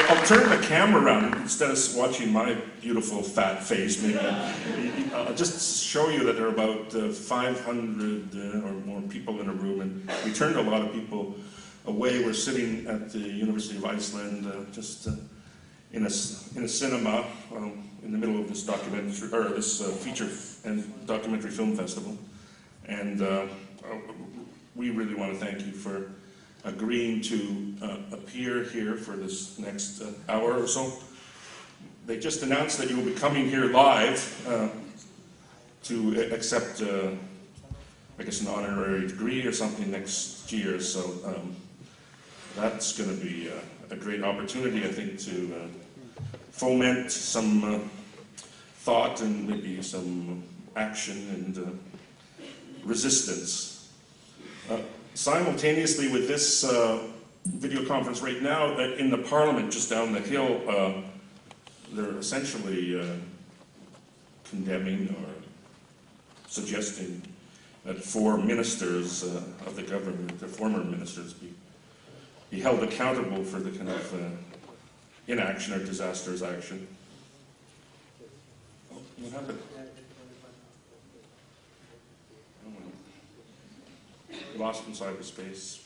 I'll turn the camera around instead of watching my beautiful fat face. Maybe I'll just show you that there are about 500 or more people in a room, and we turned a lot of people away. We're sitting at the University of Iceland, just in a cinema in the middle of this documentary, or this feature and documentary film festival, and we really want to thank you for agreeing to appear here for this next hour or so. They just announced that you will be coming here live to accept, I guess, an honorary degree or something next year. So that's going to be a great opportunity, I think, to foment some thought and maybe some action and resistance. Simultaneously with this video conference right now, in the Parliament just down the hill, they're essentially condemning or suggesting that 4 ministers of the government, the former ministers, be held accountable for the kind of inaction or disastrous action. Oh, what happened? Lost in cyberspace.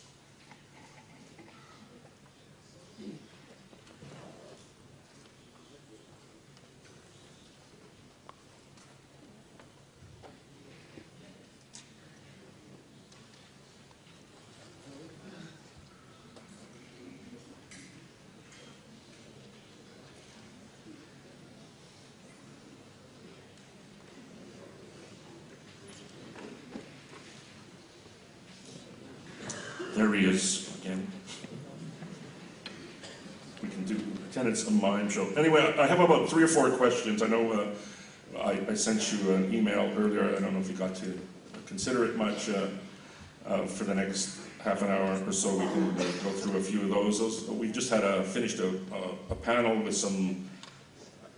There he is again. We can pretend it's a mime show. Anyway, I have about 3 or 4 questions. I know I sent you an email earlier. I don't know if you got to consider it much. For the next half an hour or so, we can go through a few of those. We've just had finished a panel with some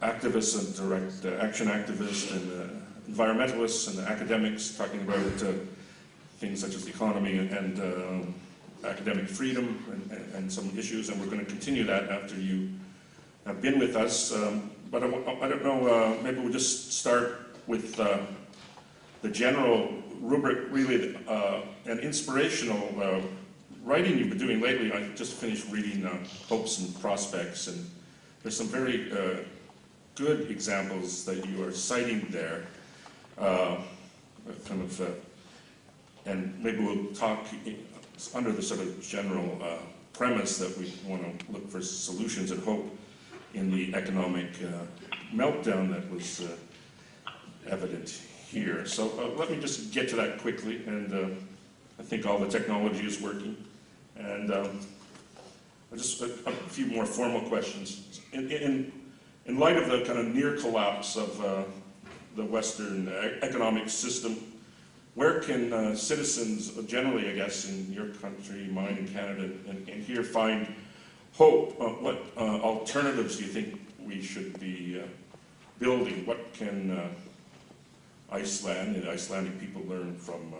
activists and direct action activists and environmentalists and academics talking about things such as the economy and academic freedom and some issues, and we're going to continue that after you have been with us. But I don't know, maybe we'll just start with the general rubric, really, an inspirational writing you've been doing lately. I just finished reading Hopes and Prospects, and there's some very good examples that you are citing there, and maybe we'll talk under the sort of general premise that we want to look for solutions and hope in the economic meltdown that was evident here. So let me just get to that quickly, and I think all the technology is working. And just a few more formal questions. In light of the kind of near collapse of the Western economic system, where can citizens generally, I guess, in your country, mine, in Canada, and here find hope? What alternatives do you think we should be building? What can Iceland and Icelandic people learn from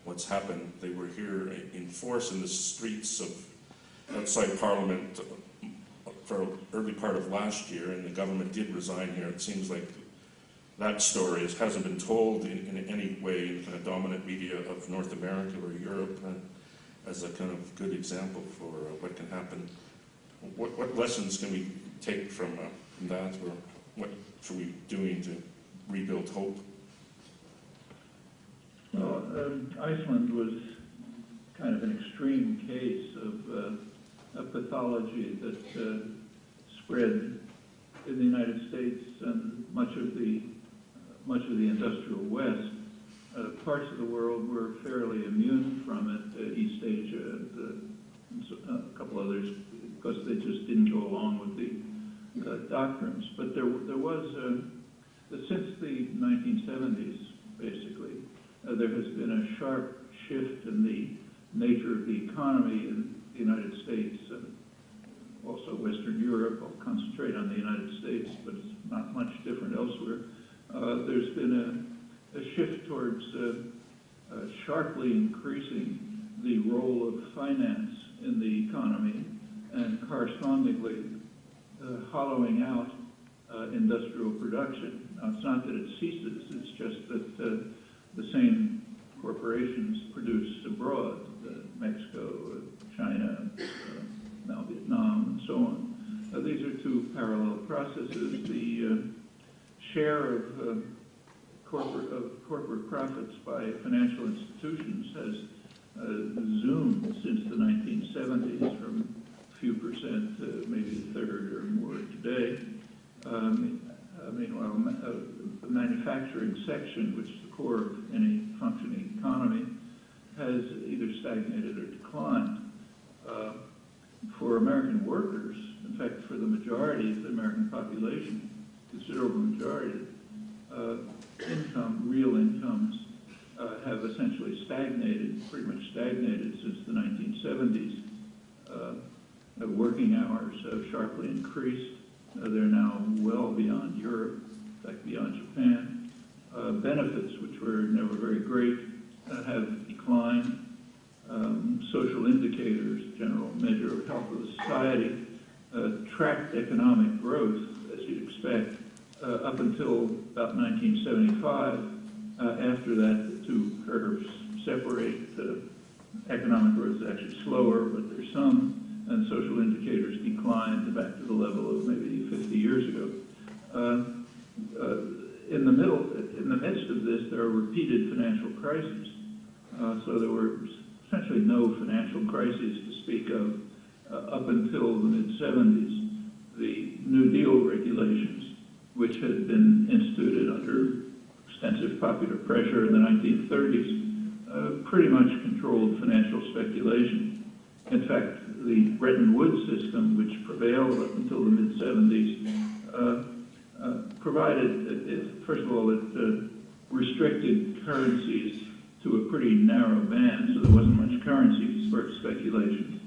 what's happened? They were here in force in the streets of outside Parliament for an early part of last year, and the government did resign here. It seems like that story hasn't been told in any way in the kind of dominant media of North America or Europe as a kind of good example for what can happen. What lessons can we take from that, or what should we be doing to rebuild hope? Well, Iceland was kind of an extreme case of a pathology that spread in the United States and much of the industrial West. Parts of the world were fairly immune from it, East Asia and a couple others, because they just didn't go along with the doctrines. But there was, since the 1970s, basically, there has been a sharp shift in the nature of the economy in the United States and also Western Europe. I'll concentrate on the United States, but it's not much different elsewhere. There's been a shift towards sharply increasing the role of finance in the economy, and correspondingly hollowing out industrial production. Now, it's not that it ceases, it's just that the same corporations produce abroad, Mexico, China, now Vietnam, and so on. These are two parallel processes. The share of corporate profits by financial institutions has zoomed since the 1970s from a few percent to maybe a third or more today. Meanwhile, the manufacturing section, which is the core of any functioning economy, has either stagnated or declined. For American workers, in fact, for the majority of the American population, considerable majority, real incomes have essentially stagnated, pretty much stagnated since the 1970s. Working hours have sharply increased. They're now well beyond Europe, in fact, beyond Japan. Benefits, which were never very great, have declined. Social indicators, general measure of health of the society, tracked economic growth, as you'd expect, up until about 1975. After that, the two curves separate. Economic growth is actually slower, but there's some, and social indicators declined back to the level of maybe 50 years ago. In the midst of this, there are repeated financial crises. So there were essentially no financial crises to speak of up until the mid-70s. The New Deal regulations, which had been instituted under extensive popular pressure in the 1930s, pretty much controlled financial speculation. In fact, the Bretton Woods system, which prevailed up until the mid-70s, provided, first of all, it restricted currencies to a pretty narrow band, so there wasn't much currency for speculation.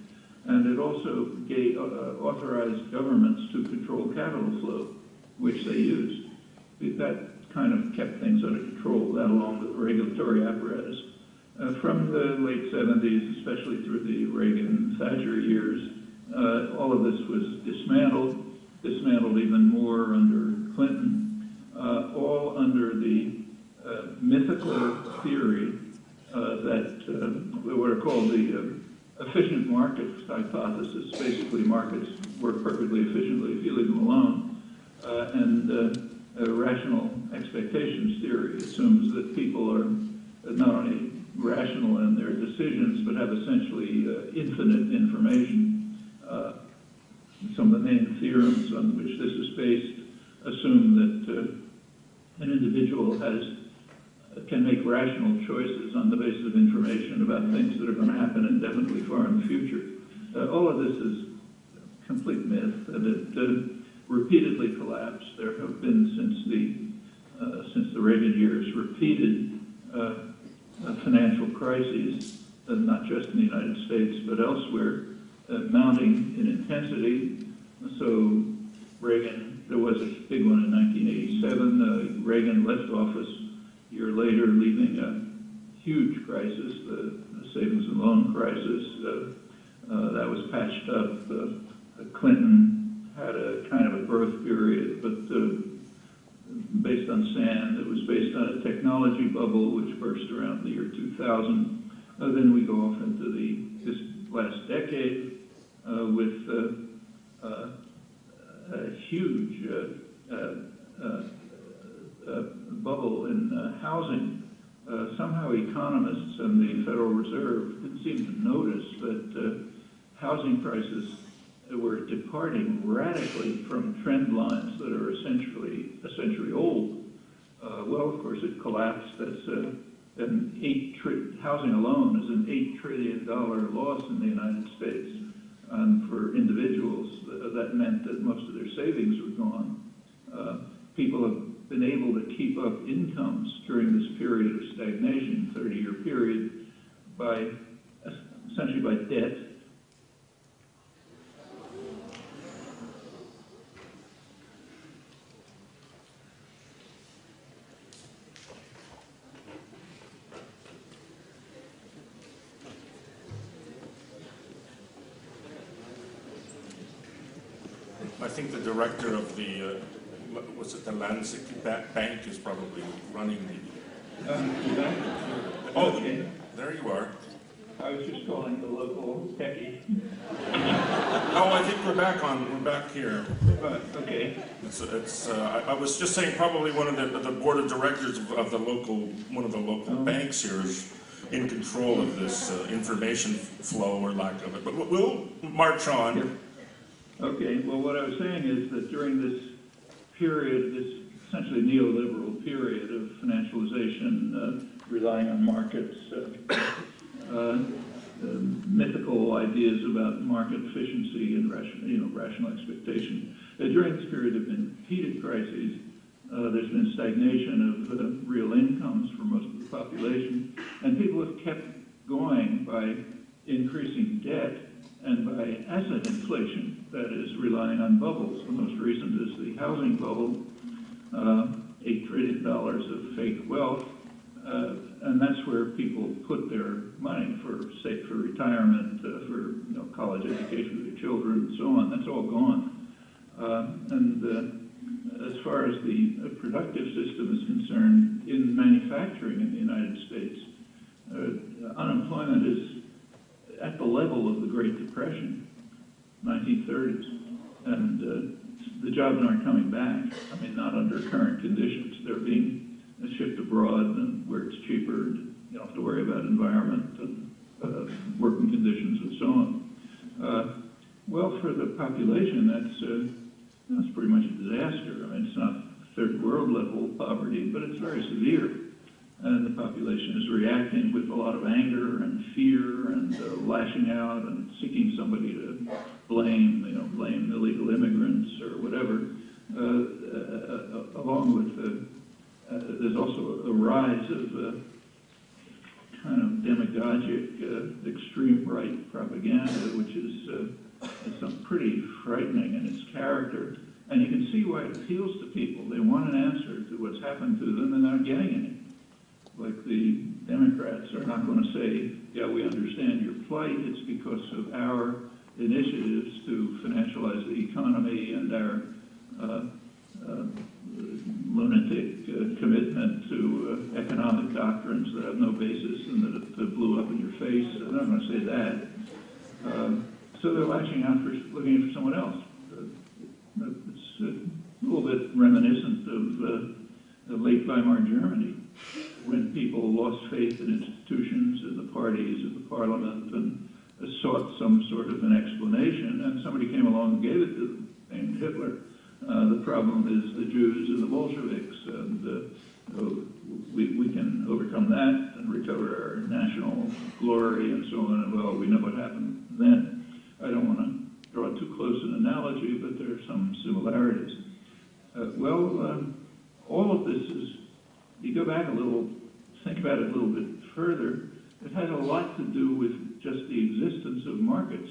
And it also authorized governments to control capital flow, which they used. That kind of kept things under control, that along with the regulatory apparatus. From the late 70s, especially through the Reagan-Thatcher years, all of this was dismantled even more under Clinton, all under the mythical theory that what are called the efficient markets hypothesis. Basically, markets work perfectly efficiently if you leave them alone. And rational expectations theory assumes that people are not only rational in their decisions, but have essentially infinite information. Some of the main theorems on which this is based assume that an individual can make rational choices on the basis of information about things that are going to happen indefinitely far in the future. All of this is complete myth, and it repeatedly collapsed. There have been, since the Reagan years, repeated financial crises, not just in the United States, but elsewhere, mounting in intensity. So Reagan, there was a big one in 1987. Reagan left office a year later, leaving a huge crisis, the savings and loan crisis. That was patched up. Clinton had a kind of a growth period, but based on sand. It was based on a technology bubble which burst around the year 2000. Then we go off into this last decade with a huge bubble in housing. Somehow economists and the Federal Reserve didn't seem to notice that housing prices were departing radically from trend lines that are essentially a century old. Well, of course, it collapsed. That's housing alone is an $8 trillion loss in the United States. And for individuals, that meant that most of their savings were gone. People have been able to keep up incomes during this period of stagnation, 30-year period, essentially by debt. I think the director of the, was it the Lansing Bank is probably running the... Oh, okay. There you are. I was just calling the local techie. Oh, I think we're back here. Okay. I was just saying probably one of the board of directors of the local, one of the local banks here is in control of this information flow or lack of it. But we'll march on. Yep. Okay, well what I was saying is that during this period, this essentially neoliberal period of financialization, relying on markets, mythical ideas about market efficiency and rational expectation. During this period there have been repeated crises. There's been stagnation of real incomes for most of the population, and people have kept going by increasing debt and by asset inflation, that is, relying on bubbles. The most recent is the housing bubble, $8 trillion of fake wealth, and that's where people put their money for retirement, for college education for their children, and so on. That's all gone. As far as the productive system is concerned, in manufacturing in the United States, unemployment is at the level of the Great Depression, 1930s, and the jobs aren't coming back. I mean, not under current conditions. They're being shipped abroad, and where it's cheaper, and you don't have to worry about environment and working conditions and so on. Well, for the population, that's pretty much a disaster. I mean, it's not third world level poverty, but it's very severe. And the population is reacting with a lot of anger and fear and lashing out and seeking somebody to blame, blame illegal immigrants or whatever. Along with there's also a rise of kind of demagogic, extreme right propaganda, which is pretty frightening in its character. And you can see why it appeals to people. They want an answer to what's happened to them, and they're not getting any. Like the Democrats are not going to say, yeah, we understand your plight. It's because of our initiatives to financialize the economy and our lunatic commitment to economic doctrines that have no basis and that blew up in your face. They're not going to say that. So they're lashing out for looking for someone else. It's a little bit reminiscent of the late Weimar Germany, when people lost faith in institutions, in the parties, in the parliament, and sought some sort of an explanation, and somebody came along and gave it to them, named Hitler. The problem is the Jews and the Bolsheviks, and we can overcome that and recover our national glory and so on. And well, we know what happened then. I don't want to draw too close an analogy, but there are some similarities. All of this is, you go back a little, think about it a little bit further, it has a lot to do with just the existence of markets.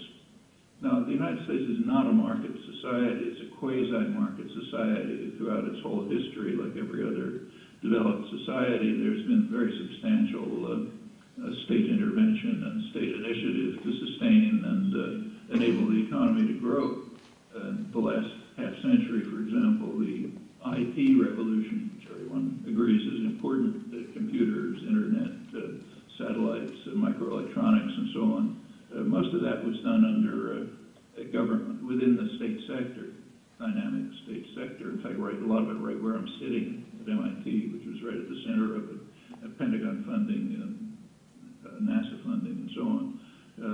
Now, the United States is not a market society. It's a quasi-market society. Throughout its whole history, like every other developed society, there's been very substantial state intervention and state initiative to sustain and enable the economy to grow. The last half century, for example, the IT revolution, which everyone agrees is important, computers, internet, satellites, microelectronics, and so on. Most of that was done under government, within the state sector, dynamic state sector. In fact, a lot of it right where I'm sitting at MIT, which was right at the center of it, Pentagon funding, NASA funding, and so on.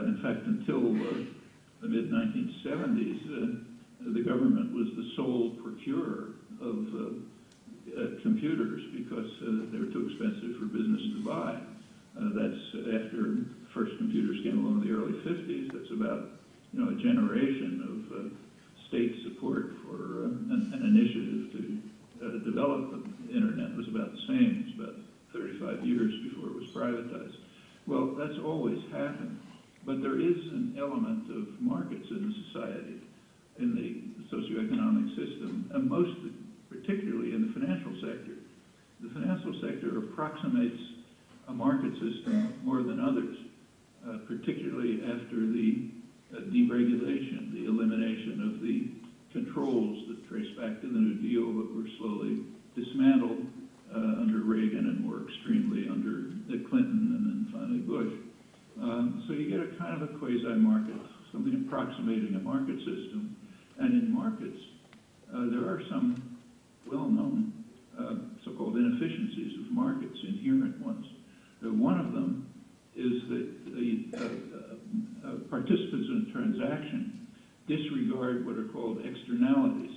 In fact, until the mid-1970s, the government was the sole procurer of computers because they were too expensive for business to buy. That's after first computers came along in the early 50s. That's about a generation of state support for an initiative to develop the internet. It was about the same. It was about 35 years before it was privatized. Well, that's always happened, but there is an element of markets in the society, in the socioeconomic system, and particularly in the financial sector. The financial sector approximates a market system more than others, particularly after the deregulation, the elimination of the control market, something approximating a market system. And in markets, there are some well-known so-called inefficiencies of markets, inherent ones. One of them is that the participants in a transaction disregard what are called externalities,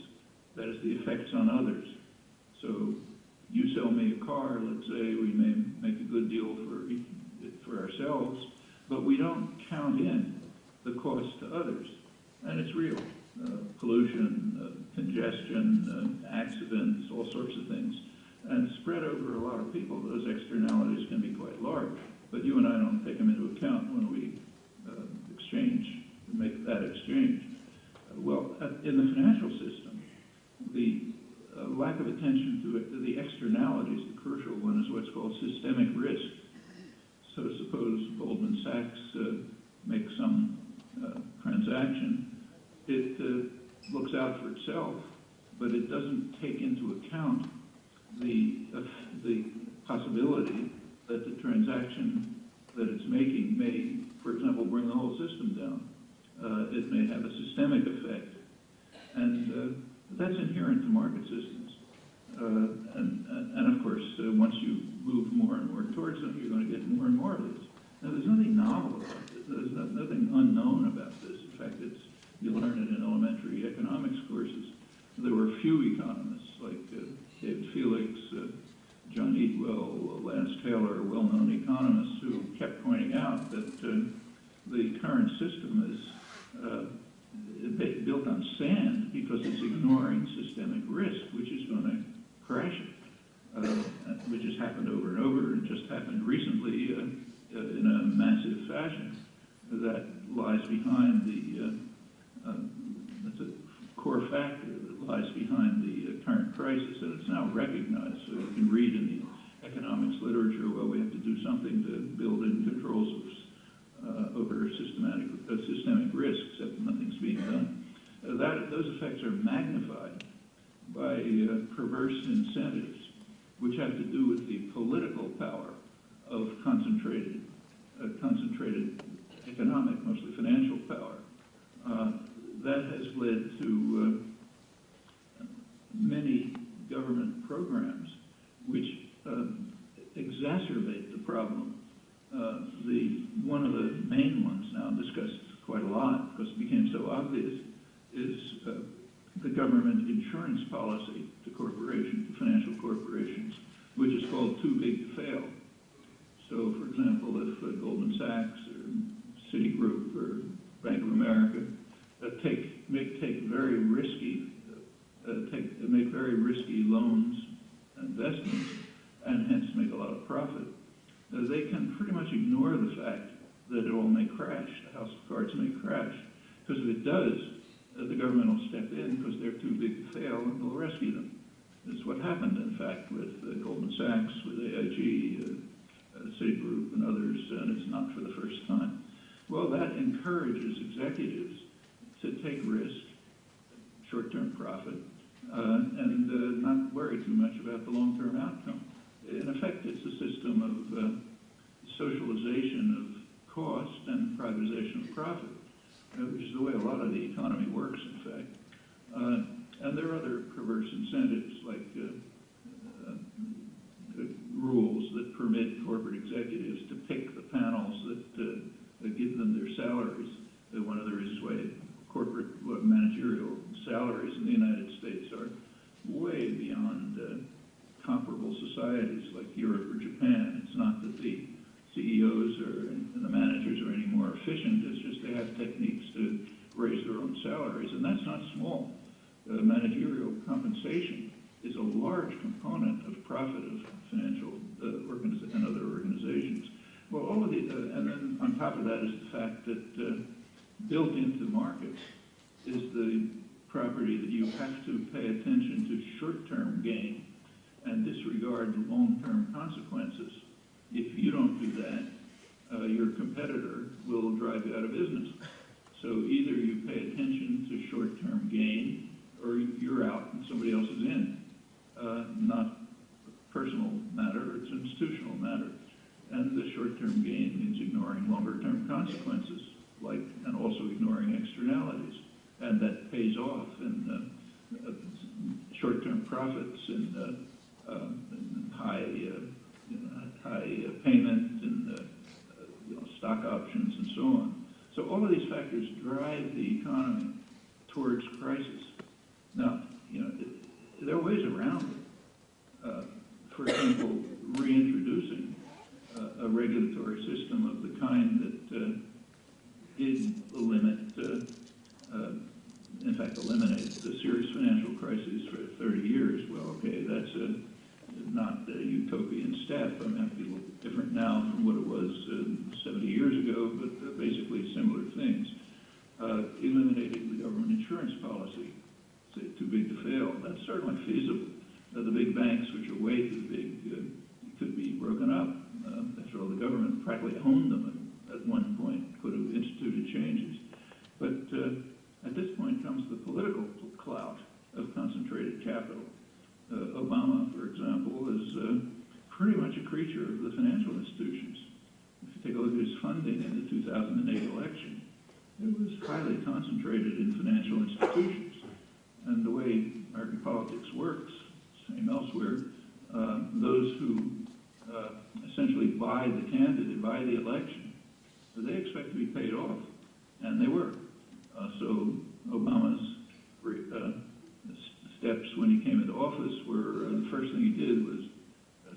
that is, the effects on others. So you sell me a car, let's say, we may make a good deal for ourselves, but we don't count in the cost to others. And it's real. Pollution, congestion, accidents, all sorts of things. And spread over a lot of people, those externalities can be quite large. But you and I don't take them into account when we make that exchange. Well, in the financial system, the lack of attention to the externalities, the crucial one is what's called systemic risk. So suppose Goldman Sachs makes some transaction, it looks out for itself, but it doesn't take into account the possibility that the transaction that it's making may, for example, bring the whole system down. It may have a systemic effect. And that's inherent to market systems. And of course, once you move more and more towards them, you're going to get more and more of these. Now, there's nothing novel about this. There's nothing unknown about this. In fact, you learn it in elementary economics courses. There were few economists like David Felix, John Eatwell, Lance Taylor, well-known economists who kept pointing out that the current system is built on sand because it's ignoring systemic risk, which is going to crash it, which has happened over and over, and just happened recently in a massive fashion. That lies behind that's a core factor that lies behind the current crisis, and it's now recognized. So you can read in the economics literature, well, we have to do something to build in controls over systemic risk, except nothing's being done. Those effects are magnified by perverse incentives, which have to do with the political power of concentrated economic, mostly financial power. That has led to many government programs which exacerbate the problem. One of the main ones now discussed quite a lot because it became so obvious is the government insurance policy to financial corporations, which is called too big to fail. So, for example, if Goldman Sachs or Citigroup or Bank of America make very risky loans, investments, and hence make a lot of profit, they can pretty much ignore the fact that it all may crash, the house of cards may crash, because if it does, the government will step in because they're too big to fail and will rescue them. This is what happened, in fact, with Goldman Sachs, with AIG, Citigroup, and others, and it's not for the first time. Well, that encourages executives to take risk, short-term profit, and not worry too much about the long-term outcome. In effect, it's a system of socialization of cost and privatization of profit, which is the way a lot of the economy works, in fact. And there are other perverse incentives, like rules that permit corporate executives to pick the panels that give them their salaries. One of the reasons why corporate managerial salaries in the United States are way beyond comparable societies like Europe or Japan. It's not that the CEOs and the managers are any more efficient, it's just they have techniques to raise their own salaries, and that's not small. Managerial compensation is a large component of profit of financial and other organizations. Well, all of the, and then on top of that is the fact that built into markets is the property that you have to pay attention to short-term gain and disregard long-term consequences. If you don't do that, your competitor will drive you out of business. So either you pay attention to short-term gain or you're out and somebody else is in. Not a personal matter, it's an institutional matter. And the short-term gain means ignoring longer-term consequences, and all ignoring externalities, and that pays off in short-term profits and high payment and stock options and so on. So all of these factors drive the economy towards crisis. Now, there are ways around it. For example, reintroducing a regulatory system of the kind that did in fact, eliminate the serious financial crises for 30 years. Well, okay, that's not a utopian step. I mean, it might be a little different now from what it was 70 years ago, but basically similar things. Eliminating the government insurance policy, say, too big to fail. That's certainly feasible. The big banks, which are way too big, could be broken up. After all, the government practically owned them at one point, could have instituted changes. But at this point comes the political clout of concentrated capital. Obama, for example, is pretty much a creature of the financial institutions. If you take a look at his funding in the 2008 election, it was highly concentrated in financial institutions. And the way American politics works, same elsewhere, those who essentially buy the candidate, buy the election, they expect to be paid off, and they were. So Obama's steps when he came into office were, the first thing he did was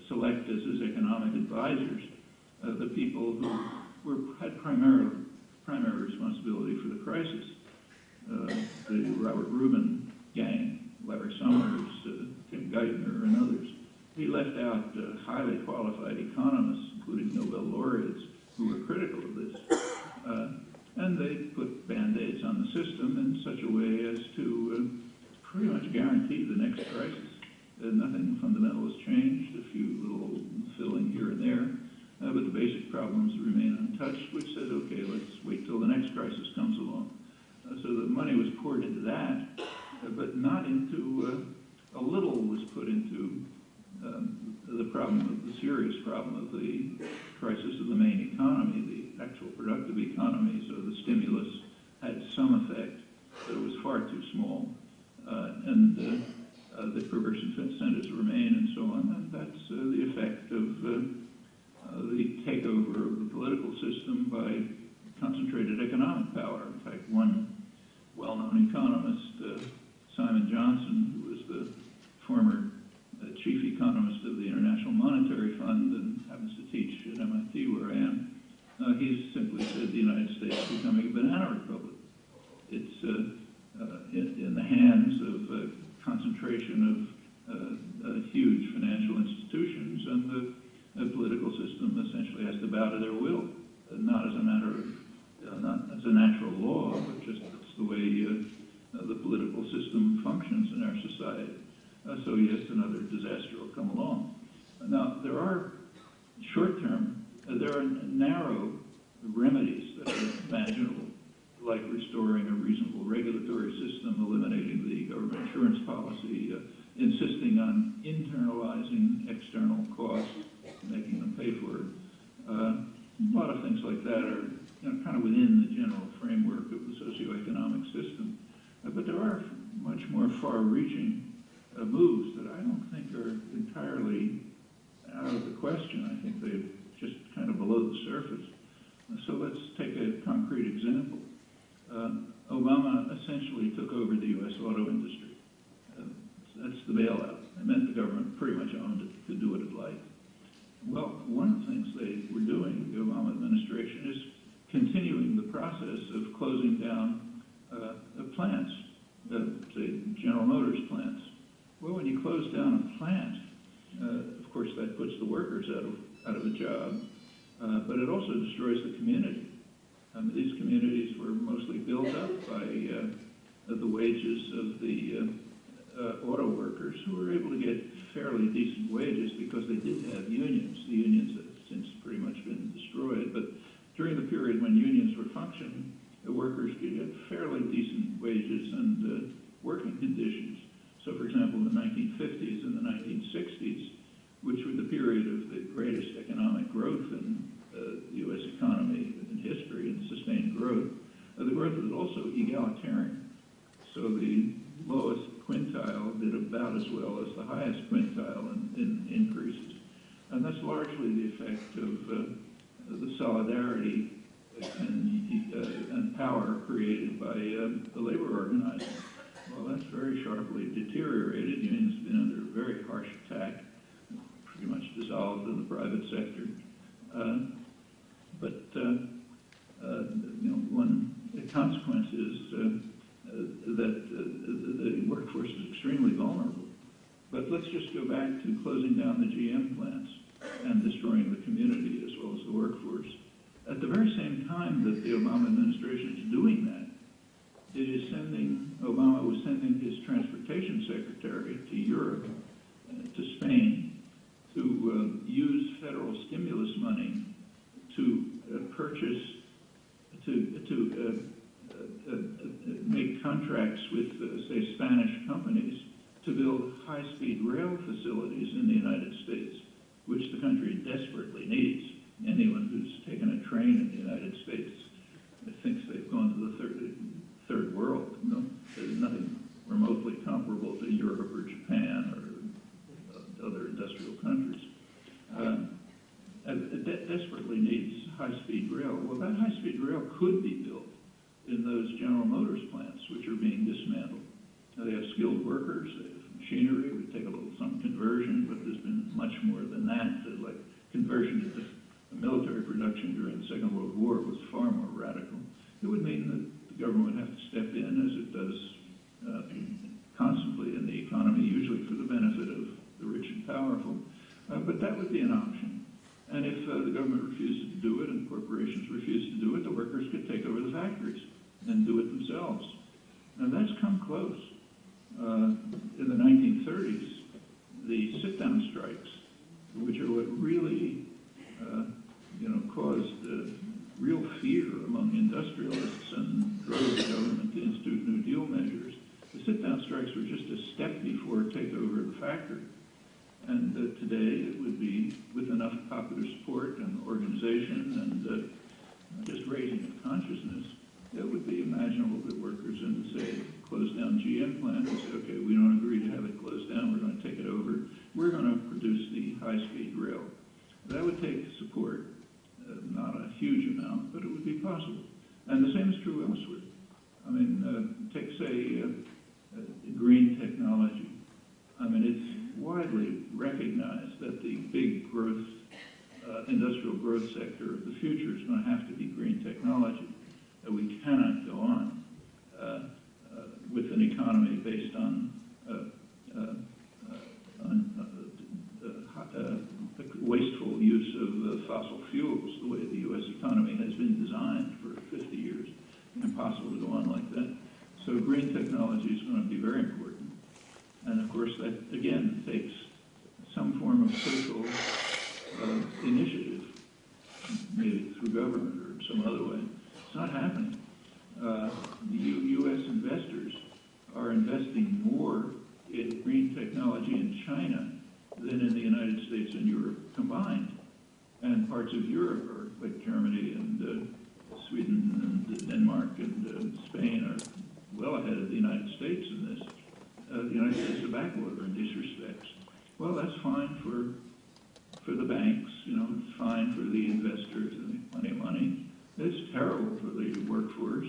select as his economic advisors the people who had primary responsibility for the crisis. The Robert Rubin gang, Larry Summers, Tim Geithner, and others. He left out highly qualified economists, including Nobel laureates, who were critical of this. And they put Band-Aids on the system in such a way as to pretty much guarantee the next crisis. Nothing fundamental has changed, a few little filling here and there, but the basic problems remain untouched, which says, okay, let's wait till the next crisis comes along. So the money was poured into that, but not into, a little was put into the serious problem of the crisis of the main economy, the actual productive economy. So the stimulus had some effect, but it was far too small. And the perverse incentives remain and so on. And that's the effect of the takeover of the political system by concentrated economic power. In fact, one well-known economist, Simon Johnson, who was the former chief economist of the International Monetary Fund and happens to teach at MIT where I am, he simply said the United States is becoming a banana republic. It's in the hands of concentration of huge financial institutions, and the political system essentially has to bow to their will, not as a matter of, not as a natural law, but just it's the way the political system functions in our society. So yes, another disaster will come along. Now, there are short-term, there are narrow remedies that are imaginable, like restoring a reasonable regulatory system, eliminating the government insurance policy, insisting on internalizing external costs, making them pay for it. A lot of things like that are kind of within the general framework of the socioeconomic system. But there are much more far-reaching moves that I don't think are entirely out of the question. I think they're just kind of below the surface. So let's take a concrete example. Obama essentially took over the U.S. auto industry. That's the bailout. It meant the government pretty much owned it, could do what it liked. Well, one of the things they were doing, the Obama administration, is continuing the process of closing down plants, say General Motors plants. Well, when you close down a plant, of course that puts the workers out of a job, but it also destroys the community. These communities were mostly built up by the wages of the auto workers, who were able to get fairly decent wages because they did have unions. The unions have since pretty much been destroyed, but during the period when unions were functioning, the workers could get fairly decent wages and working conditions. So, for example, in the 1950s and the 1960s, which were the period of the greatest economic growth in the U.S. economy in history and sustained growth, The growth was also egalitarian. So the lowest quintile did about as well as the highest quintile in increases. And that's largely the effect of the solidarity and power created by the labor organizing. Well, that's very sharply deteriorated. Union's been under very harsh attack, pretty much dissolved in the private sector. One consequence is that the workforce is extremely vulnerable. But let's just go back to closing down the GM plants and destroying the community as well as the workforce. At the very same time that the Obama administration is doing that, Obama was sending his transportation secretary to Europe, to Spain, to use federal stimulus money to make contracts with, say, Spanish companies to build high-speed rail facilities in the United States, which the country desperately needs. Anyone who's taken a train in the United States thinks they've gone to the third world. No, there's nothing remotely comparable to Europe or Japan or other industrial countries. Desperately needs high-speed rail. Well, that high-speed rail could be built in those General Motors plants, which are being dismantled. Now, they have skilled workers, they have machinery. It would take some conversion, but there's been much more than that. Like conversion to military production during the Second World War was far more radical. It would mean that the government would have to step in, as it does constantly in the economy, usually for the benefit of the rich and powerful. But that would be an option. And if the government refuses to do it and corporations refuse to do it, the workers could take over the factories and do it themselves. Now, that's come close. In the 1930s, the sit-down strikes, which are what really caused real fear among industrialists and drove the government to institute New Deal measures, the sit-down strikes were just a step before takeover of the factory. And today, it would be with enough popular support and organization and just raising of consciousness, it would be imaginable that workers in, say, closed down GM plant would say, okay, we don't agree to have it closed down, we're going to take it over, we're going to produce the high-speed rail. That would take support, not a huge amount, but it would be possible. And the same is true elsewhere. I mean, take, say, green technology. I mean, it's widely recognized that the big growth, industrial growth sector of the future is going to have to be green technology. We cannot go on with an economy based on wasteful use of fossil fuels, the way the U.S. economy has been designed for 50 years. Impossible to go on like that. So green technology is going to be very important. And of course, that again takes some form of social initiative, maybe through government or some other way. It's not happening. The U.S. investors are investing more in green technology in China than in the United States and Europe combined. And parts of Europe, are, like Germany and Sweden and Denmark and Spain, are well ahead of the United States in this. The United States is a backwater in these respects. Well, that's fine for the banks, it's fine for the investors and make plenty of money. It's terrible for the workforce,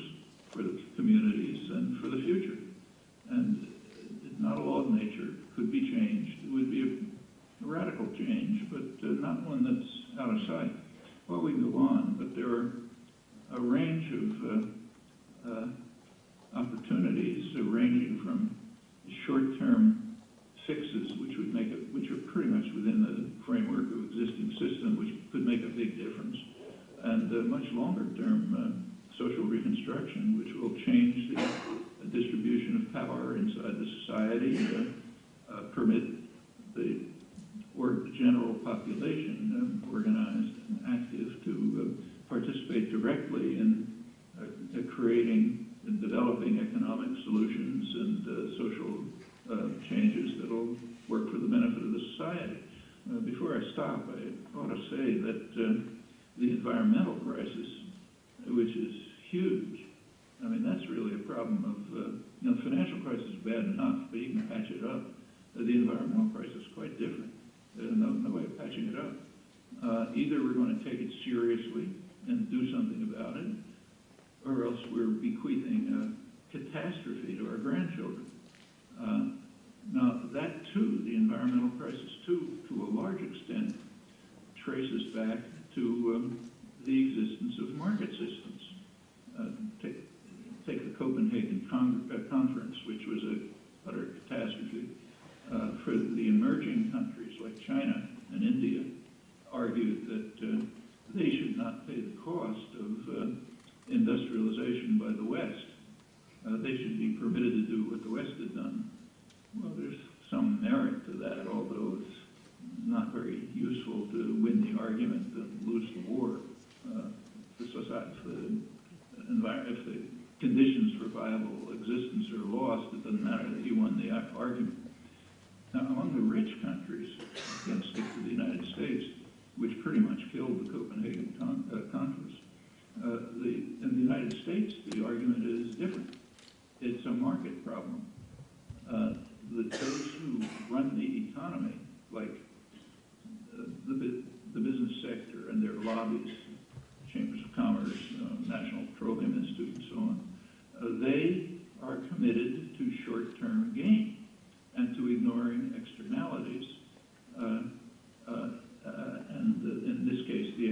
for the communities, and for the future. And not a law of nature could be changed. It would be a radical change, but not one that's out of sight. Well, we can go on, but there are a range of opportunities ranging from short-term fixes, which are pretty much within the framework of existing system, which could make a big difference, and much longer-term social reconstruction, which will change the distribution of power inside the society, permit the general population, organized and active, to participate directly in creating and developing economic solutions and social changes that will work for the benefit of the society. Before I stop, I ought to say that the environmental crisis, which is huge, I mean, that's really a problem of, you know, the financial crisis is bad enough, but you can patch it up. The environmental crisis is quite different. There's no way of patching it up. Either we're going to take it seriously and do something about it, or else we're bequeathing a catastrophe to our grandchildren. Now, that too, the environmental crisis too, to a large extent, traces back to the existence of market systems. Take the Copenhagen conference, which was a utter catastrophe. For the emerging countries like China and India, argued that they should not pay the cost of industrialization by the West. They should be permitted to do what the West had done. Well, there's some merit to that, although it's not very useful to win the argument and lose the war. If the conditions for viable existence are lost, it doesn't matter that you won the argument. Now, among the rich countries, again, stick to the United States, which pretty much killed the Copenhagen conference. In the United States, the argument is different. It's a market problem. Those who run the economy, like the business sector and their lobbies, chambers of commerce, National Petroleum Institute, and so on, they are committed to short-term gain and to ignoring externalities. And in this case, the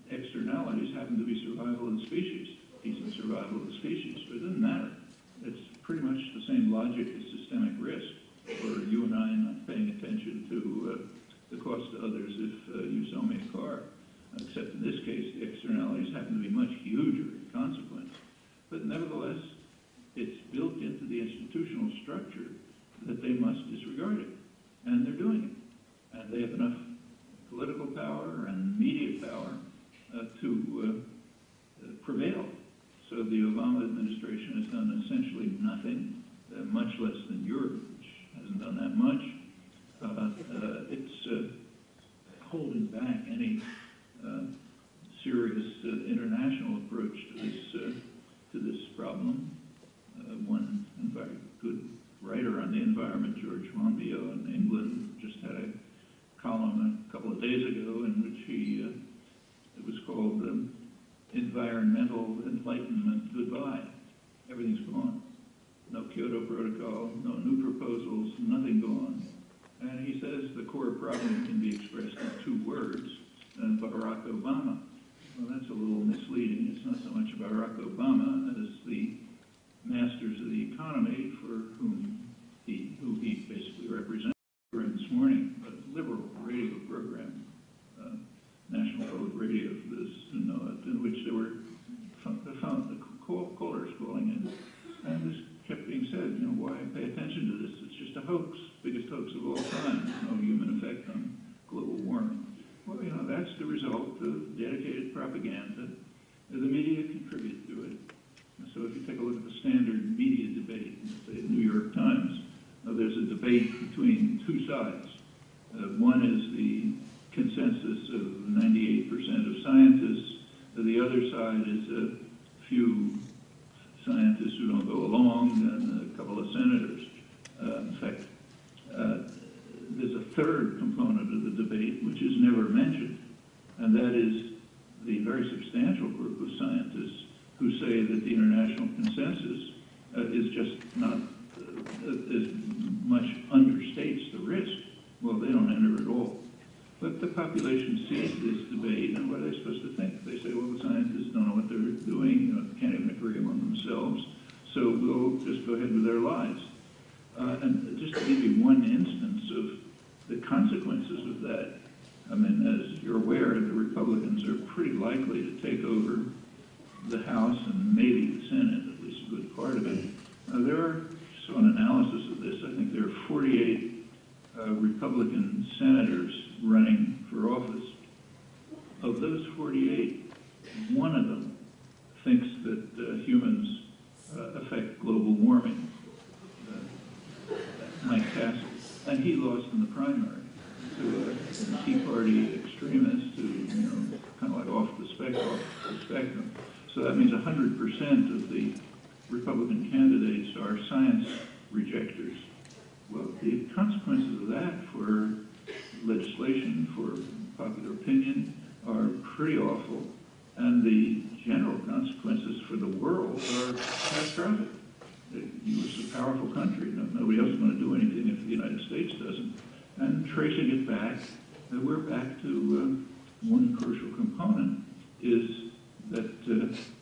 externalities happen to be survival of the species, decent survival of the species, but it doesn't matter. It's pretty much the same logic as systemic risk, or you and I not paying attention to the cost to others if you sell me a car. Except in this case, the externalities happen to be much huger in consequence. But nevertheless, it's built into the institutional structure that they must disregard it. And they're doing it. And they have enough political power and media power to prevail. So the Obama administration has done essentially nothing, much less than Europe, which hasn't done that much. It's holding back any serious international approach to this problem. One very good writer on the environment, George Monbiot in England, just had a column a couple of days ago in which it was called Environmental Enlightenment Goodbye. Everything's gone. No Kyoto Protocol, no new proposals, nothing gone. And he says the core problem can be expressed in 2 words, Barack Obama. Well, that's a little misleading. It's not so much Barack Obama as the masters of the economy for who he basically represents. This morning, a liberal radio program, National Public Radio, for those who know it, in which there were the callers calling in, and this kept being said, you know, why pay attention to this? It's just a hoax, biggest hoax of all time. There's no human effect on global warming. Well, you know, that's the result of dedicated propaganda. The media contribute to it. So if you take a look at the standard media debate, say the New York Times, there's a debate between 2 sides. One is the consensus of 98% of scientists. The other side is a few scientists who don't go along and a couple of senators. In fact, there's a third component of the debate which is never mentioned, and that is the very substantial group of scientists who say that the international consensus is just not as much understates the risk. Well, they don't enter at all. But the population sees this debate, and what are they supposed to think? They say, well, the scientists don't know what they're doing, you know, can't even agree among themselves, so we'll just go ahead with their lives. And just to give you one instance of the consequences of that, I mean, as you're aware, the Republicans are pretty likely to take over the House and maybe the Senate, at least a good part of it. There are, so an analysis of this, I think there are 48 Republican senators running for office. Of those 48, one of them thinks that humans affect global warming. Mike Castle. And he lost in the primary to a Tea Party extremist who, you know, kind of like off the spectrum. So that means 100% of the are science rejectors. Well, the consequences of that for legislation, for popular opinion, are pretty awful, and the general consequences for the world are catastrophic. The U.S. is a powerful country. Nobody else is going to do anything if the United States doesn't. And tracing it back, we're back to one crucial component is that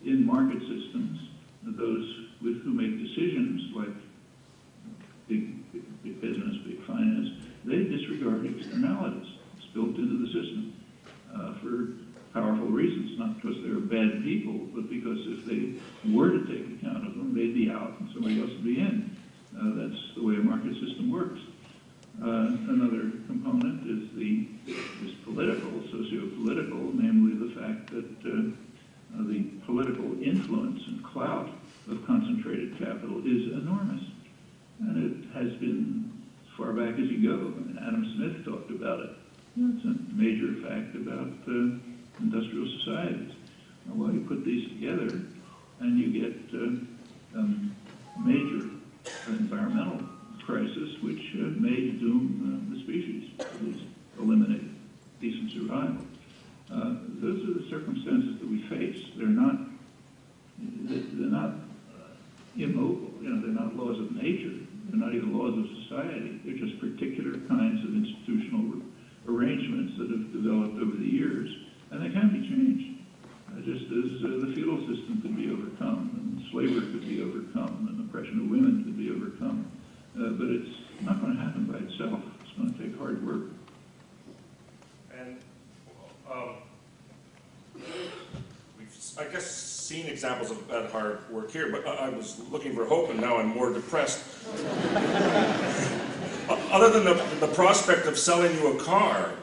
in market systems, those who make decisions, like big business, big finance, they disregard externalities. It's built into the system for powerful reasons, not because they're bad people, but because if they were to take account of them, they'd be out and somebody else would be in. That's the way a market system works. Another component is this political, socio-political, namely the fact that the political influence and clout of concentrated capital is enormous. And it has been as far back as you go. I mean, Adam Smith talked about it. It's a major fact about industrial societies. Well, you put these together and you get major environmental crisis which may doom the species, at least eliminate decent survival. Those are the circumstances that we face. They're not immobile. You know, they're not laws of nature. They're not even laws of society. They're just particular kinds of institutional arrangements that have developed over the years, and they can be changed. Just as the feudal system could be overcome, and slavery could be overcome, and oppression of women could be overcome. But it's not going to happen by itself. It's going to take hard work. And we've, I guess, seen examples of that hard work here, but I was looking for hope, and now I'm more depressed. Other than the prospect of selling you a car,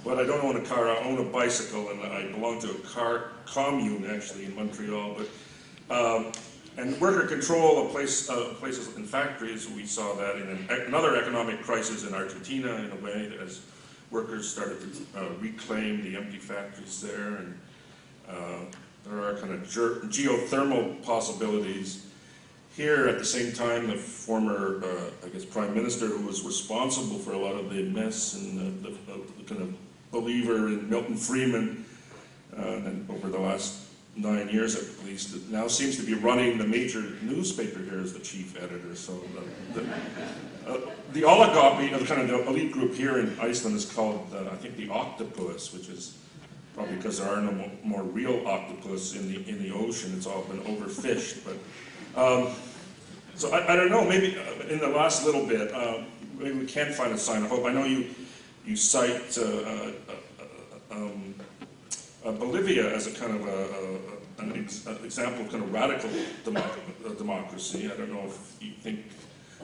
but I don't own a car, I own a bicycle, and I belong to a car commune, actually, in Montreal. But and worker control of places and factories, we saw that in another economic crisis in Argentina, in a way, as workers started to reclaim the empty factories there. And there are kind of geothermal possibilities. Here, at the same time, the former, I guess, prime minister who was responsible for a lot of the mess and the kind of believer in Milton Friedman, and over the last 9 years at least, now seems to be running the major newspaper here as the chief editor. So the oligarchy, kind of the elite group here in Iceland is called, I think, the octopus, which is probably because there are no more real octopus in the ocean. It's all been overfished. But so I don't know. Maybe in the last little bit, maybe we can find a sign of hope. I know you cite Bolivia as a kind of an example of kind of radical democracy. I don't know if you think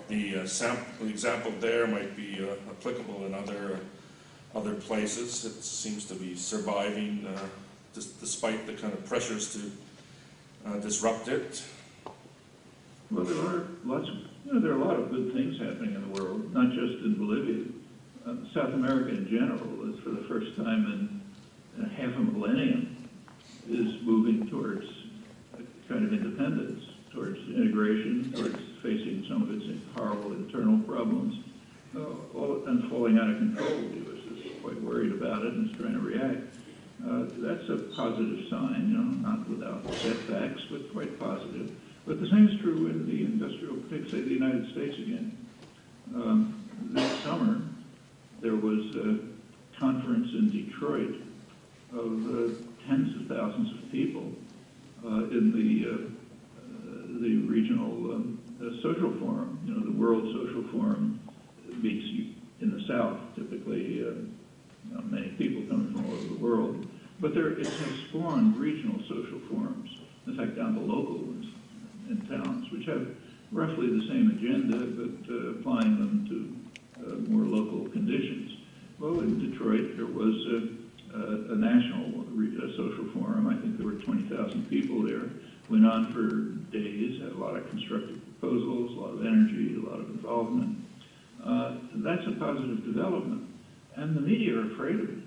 the example there might be applicable in other places. It seems to be surviving despite the kind of pressures to disrupt it. Well, there are there are a lot of good things happening in the world, not just in Bolivia. South America in general is, for the first time in half a millennium, is moving towards a kind of independence, towards integration, towards facing some of its horrible internal problems, and falling out of control. The U.S. is quite worried about it and is trying to react. That's a positive sign, not without setbacks, but quite positive. But the same is true in the industrial, say the United States again. This summer, there was a conference in Detroit of tens of thousands of people in the regional social forum. The World Social Forum meets in the South, typically. Many people coming from all over the world. But it has spawned regional social forums, in fact, down to local ones in towns, which have roughly the same agenda, but applying them to more local conditions. Well, in Detroit, there was a national social forum. I think there were 20,000 people there. Went on for days, had a lot of constructive proposals, a lot of energy, a lot of involvement. That's a positive development. And the media are afraid of it.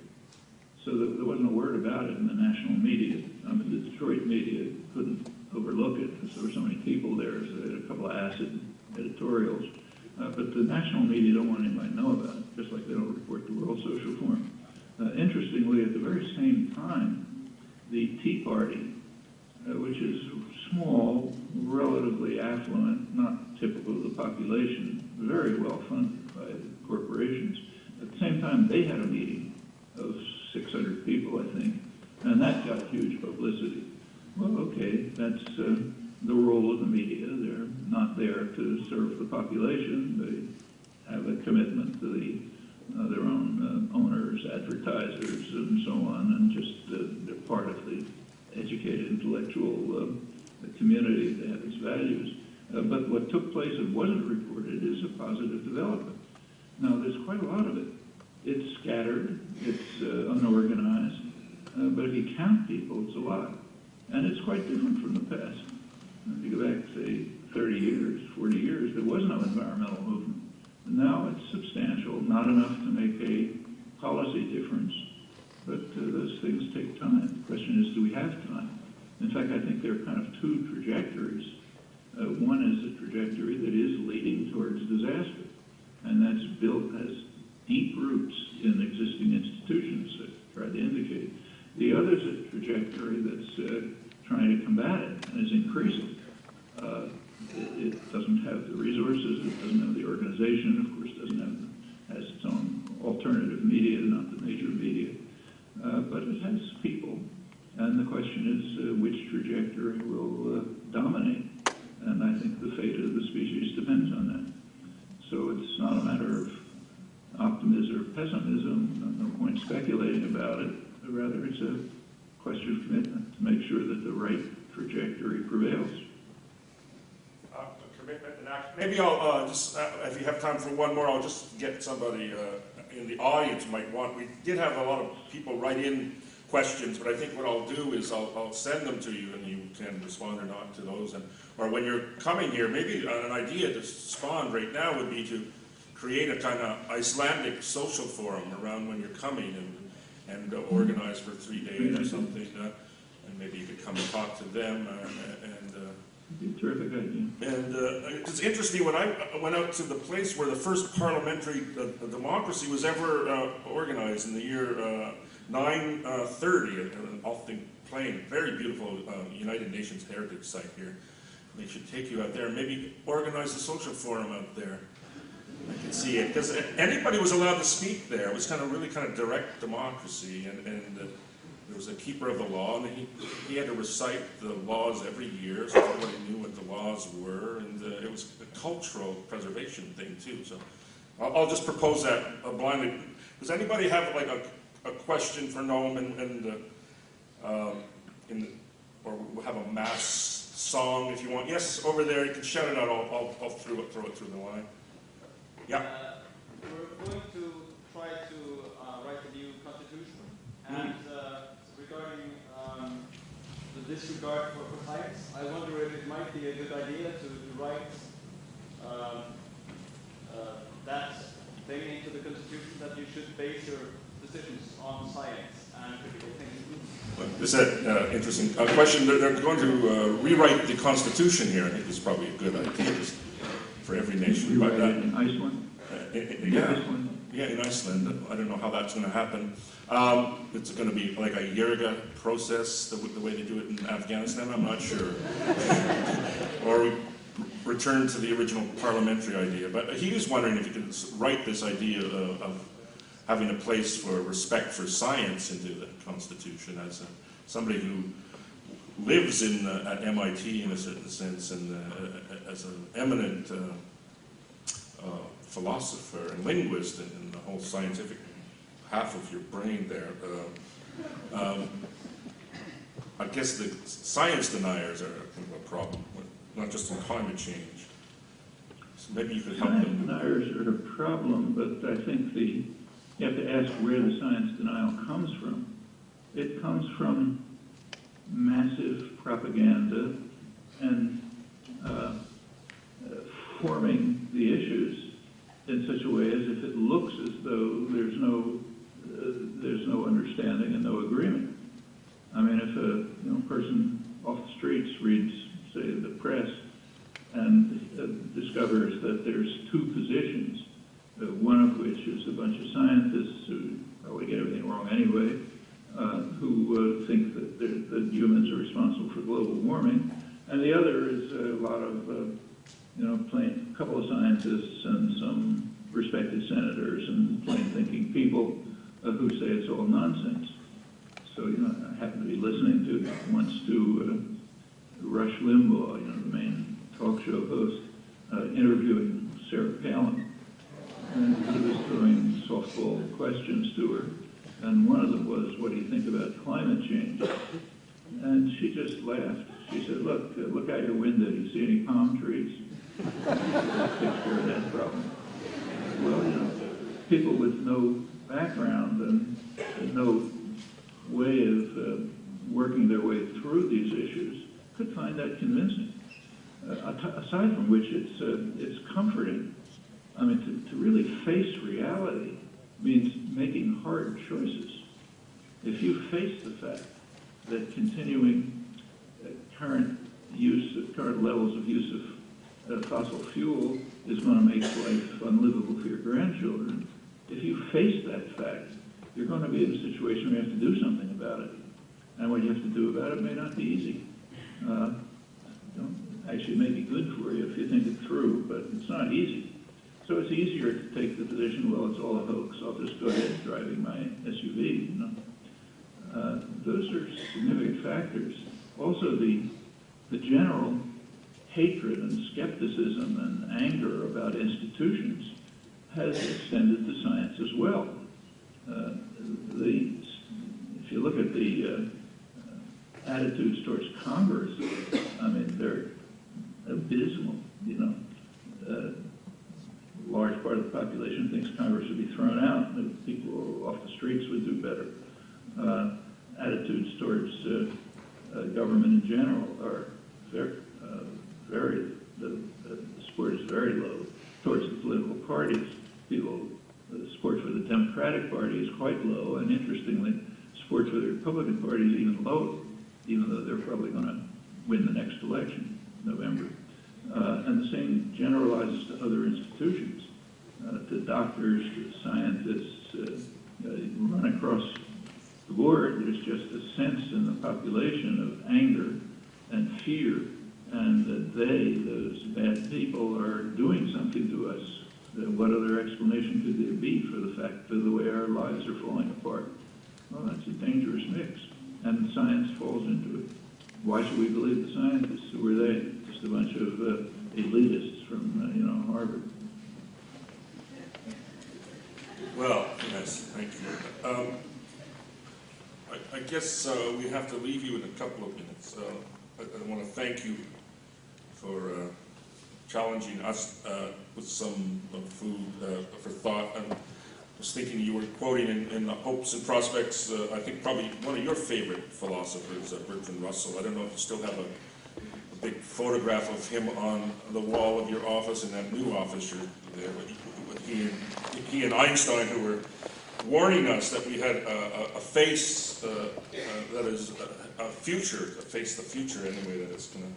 So there wasn't a word about it in the national media. The Detroit media couldn't overlook it because there were so many people there. So they had a couple of acid editorials. But the national media don't want anybody to know about it, just like they don't report the World Social Forum. Interestingly, at the very same time, the Tea Party, which is small, relatively affluent, not typical of the population, very well funded by corporations. At the same time, they had a meeting of 600 people, I think, and that got huge publicity. Well, okay, that's the role of the media. They're not there to serve the population. They have a commitment to their own owners, advertisers, and so on, and just they're part of the educated intellectual community. They have its values. But what took place that wasn't reported is a positive development. Now, there's quite a lot of it. It's scattered, it's unorganized, but if you count people, it's a lot. And it's quite different from the past. If you go back, say, 30 years, 40 years, there was no environmental movement. Now it's substantial, not enough to make a policy difference, but those things take time. The question is, do we have time? In fact, I think there are kind of two trajectories. One is a trajectory that is leading towards disaster, and that's built, has deep roots in existing institutions that I tried to indicate. The other is a trajectory that's trying to combat it and is increasing. It doesn't have the resources, it doesn't have the organization, of course, has its own alternative media, not the major media, but it has people. And the question is which trajectory will dominate. And I think the fate of the species depends on that. So it's not a matter of optimism or pessimism, no point speculating about it, but rather it's a question of commitment to make sure that the right trajectory prevails. Commitment and action. Maybe I'll just, if you have time for one more, I'll just get somebody in the audience who might want. We did have a lot of people write in questions, but I think what I'll do is I'll send them to you and you can respond or not to those. Or when you're coming here, maybe an idea to spawn right now would be to create a kind of Icelandic social forum around when you're coming and organize for 3 days or something. And maybe you could come and talk to them. It'd be a terrific idea. And it's interesting, when I went out to the place where the first parliamentary democracy was ever organized in the year 930 at Althing Plain, very beautiful United Nations heritage site here. They should take you out there and maybe organize a social forum out there. I could see it, because anybody was allowed to speak there. It was really kind of direct democracy, and there was a keeper of the law, and he had to recite the laws every year, so everybody knew what the laws were, and it was a cultural preservation thing too. So I'll just propose that blindly. Does anybody have like a question for Noam, or we'll have a mass song if you want? Yes, over there. You can shout it out. I'll throw it through the line. Yeah. We're going to try to write a new constitution, and regarding the disregard for science, I wonder if it might be a good idea to write that thing into the constitution, that you should base your decisions on science and critical thinking. Is that interesting question? They're going to rewrite the Constitution here. I think it's probably a good idea for every nation. Rewrite it in Iceland? Yeah, in Iceland. I don't know how that's going to happen. It's going to be like a Yerga process, the way they do it in Afghanistan. I'm not sure. Or return to the original parliamentary idea. But he was wondering if you could write this idea of having a place for respect for science into the Constitution as somebody who lives at MIT in a certain sense, and as an eminent philosopher and linguist in the whole scientific half of your brain there. I guess the science deniers are kind of a problem, not just in climate change. So maybe you could help them. Science deniers are a problem, but I think you have to ask where the science denial comes from. It comes from massive propaganda and forming the issues in such a way as if it looks as though there's no understanding and no agreement. I mean, if a person off the streets reads, say, the press, and discovers that there's two positions, one of which is a bunch of scientists who probably get everything wrong anyway, who think that humans are responsible for global warming, and the other is a lot of, plain couple of scientists and some respected senators and plain-thinking people who say it's all nonsense. So, I happen to be listening to once to Rush Limbaugh, the main talk show host, interviewing Sarah Palin, and he was throwing softball questions to her, and one of them was, what do you think about climate change? And she just laughed. She said, look out your window, do you see any palm trees? That takes care of that problem. Well, people with no background and no way of working their way through these issues could find that convincing. Aside from which, it's comforting. I mean, to really face reality means making hard choices. If you face the fact that continuing current levels of use of fossil fuel is going to make life unlivable for your grandchildren, if you face that fact, you're going to be in a situation where you have to do something about it. And what you have to do about it may not be easy. Actually, it may be good for you if you think it through, but it's not easy. So it's easier to take the position, well, it's all a hoax. I'll just go ahead driving my SUV. Those are significant factors. Also, the general hatred and skepticism and anger about institutions has extended to science as well. If you look at the attitudes towards Congress, I mean, they're abysmal. A large part of the population thinks Congress should be thrown out. People off the streets would do better. Attitudes towards government in general are the support is very low towards the political parties. The support for the Democratic Party is quite low, and interestingly, support for the Republican Party is even lower, even though they're probably going to win the next election in November. And the same generalizes to other institutions, to doctors, to scientists. Run across the board, there's just a sense in the population of anger and fear, and that those bad people, are doing something to us. What other explanation could there be for the fact of the way our lives are falling apart? Well, that's a dangerous mix, and science falls into it. Why should we believe the scientists? Who are they? Just a bunch of elitists from, Harvard. Well, yes, thank you. I guess we have to leave you in a couple of minutes. I want to thank you for challenging us with some food for thought. And I was thinking you were quoting in the Hopes and Prospects, I think probably one of your favorite philosophers, Bertrand Russell. I don't know if you still have a big photograph of him on the wall of your office in that new office you're there with he and Einstein, who were warning us that we had a face that is a future, to face the future anyway, that is going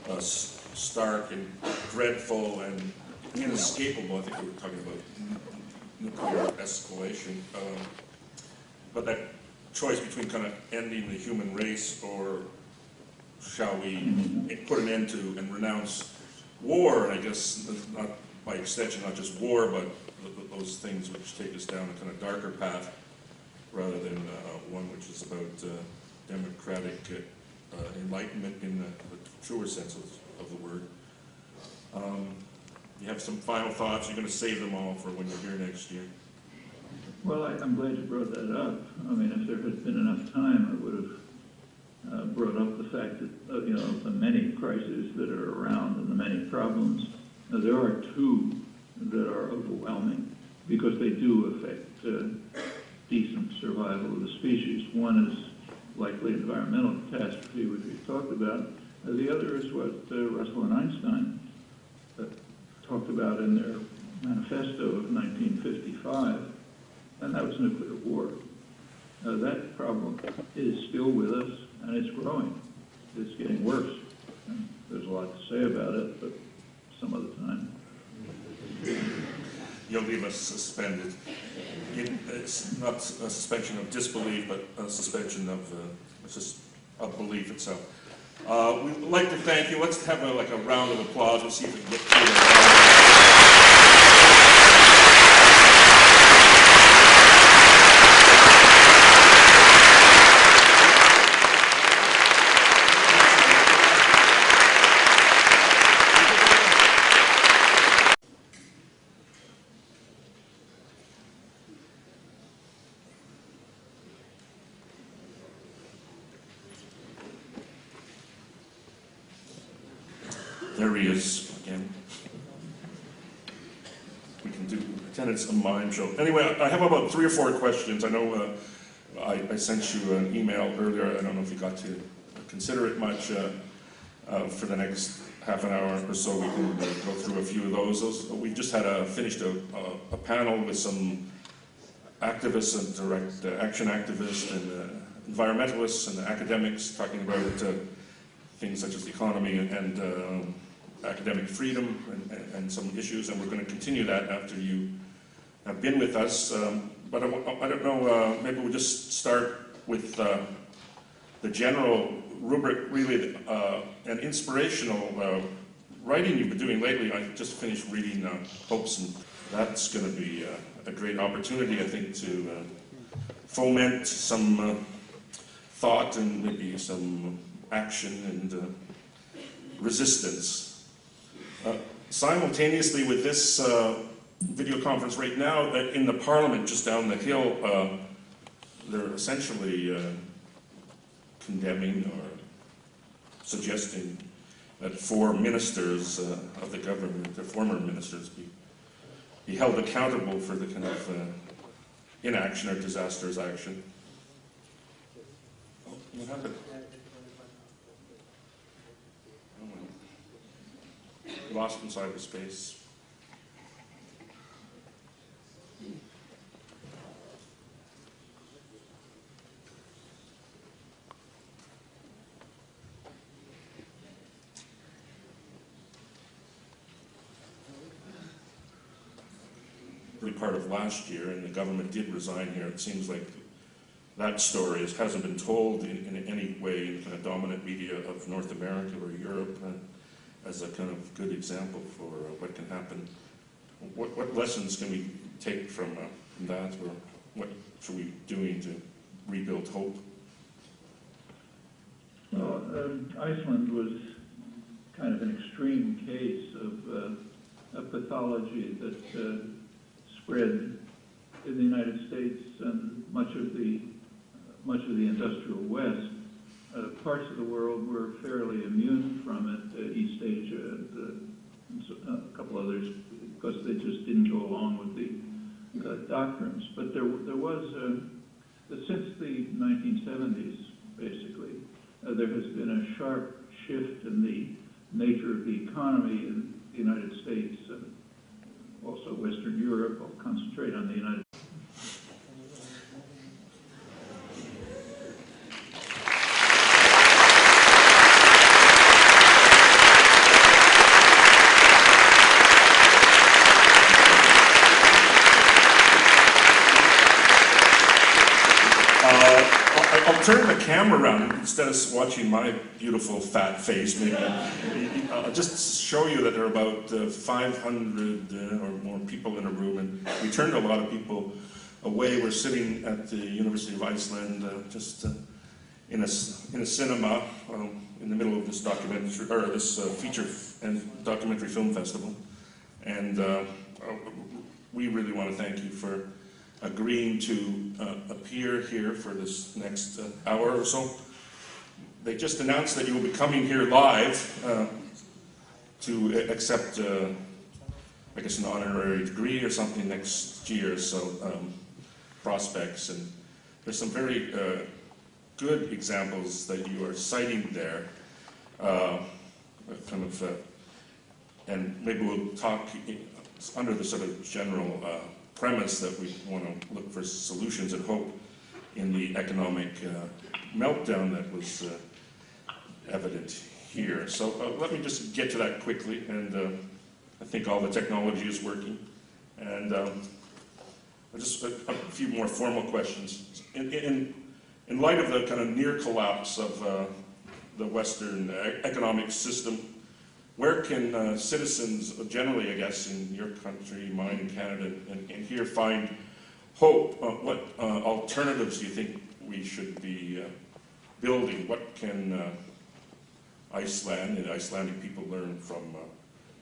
to stark and dreadful and inescapable. I think we were talking about nuclear escalation. But that choice between kind of ending the human race, or shall we put an end to and renounce war, and I guess not by extension not just war, but those things which take us down a kind of darker path, rather than one which is about democratic enlightenment in the truer sense of the word. You have some final thoughts? You're going to save them all for when you're here next year? Well, I'm glad you brought that up. I mean, if there had been enough time, I would have brought up the fact that, the many crises that are around and the many problems, there are two that are overwhelming because they do affect decent survival of the species. One is likely environmental catastrophe, which we've talked about. The other is what Russell and Einstein talked about in their manifesto of 1955, and that was nuclear war. That problem is still with us, and it's growing. It's getting worse. And there's a lot to say about it, but some you'll leave us suspended. It's not a suspension of disbelief, but a suspension of belief itself. We'd like to thank you. Let's have a round of applause. We'll see if we can get through that. There he is again. We can pretend it's a mime show. Anyway, I have about 3 or 4 questions. I know I sent you an email earlier. I don't know if you got to consider it much. For the next half an hour or so, we can go through a few of those. We've just finished a panel with some activists and direct action activists and environmentalists and academics talking about things such as the economy and academic freedom and some issues, and we're going to continue that after you have been with us. But I don't know, maybe we'll just start with the general rubric, really, an inspirational writing you've been doing lately. I just finished reading Hopes, and that's going to be a great opportunity, I think, to foment some thought and maybe some action and resistance. Simultaneously with this video conference right now, in the Parliament just down the hill, they're essentially condemning or suggesting that 4 ministers of the government, the former ministers, be held accountable for the kind of inaction or disastrous action. Oh, what happened? Lost in cyberspace. Early part of last year, and the government did resign here. It seems like that story hasn't been told in any way in the kind of dominant media of North America or Europe. As a kind of good example for what can happen. What lessons can we take from that, or what should we be doing to rebuild hope? Well, Iceland was kind of an extreme case of a pathology that spread in the United States and much of the industrial West. Parts of the world were fairly immune from it, East Asia and a couple others, because they just didn't go along with the doctrines. But there was, since the 1970s, basically, there has been a sharp shift in the nature of the economy in the United States and also Western Europe. I'll concentrate on the United States. I'll turn the camera around instead of watching my beautiful fat face. Maybe I'll just show you that there are about 500 or more people in a room, and we turned a lot of people away. We're sitting at the University of Iceland, just in a cinema in the middle of this documentary or this feature and documentary film festival, and we really want to thank you for agreeing to appear here for this next hour or so. They just announced that you will be coming here live to accept, I guess, an honorary degree or something next year, so prospects. And there's some very good examples that you are citing there, and maybe we'll talk under the sort of general premise that we want to look for solutions and hope in the economic meltdown that was evident here. So let me just get to that quickly, and I think all the technology is working. And just a few more formal questions. In light of the kind of near collapse of the Western economic system, where can citizens generally, I guess, in your country, mine, Canada, and here find hope? What alternatives do you think we should be building? What can Iceland and Icelandic people learn from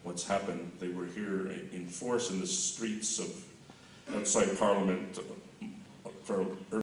what's happened? They were here in force in the streets of outside Parliament for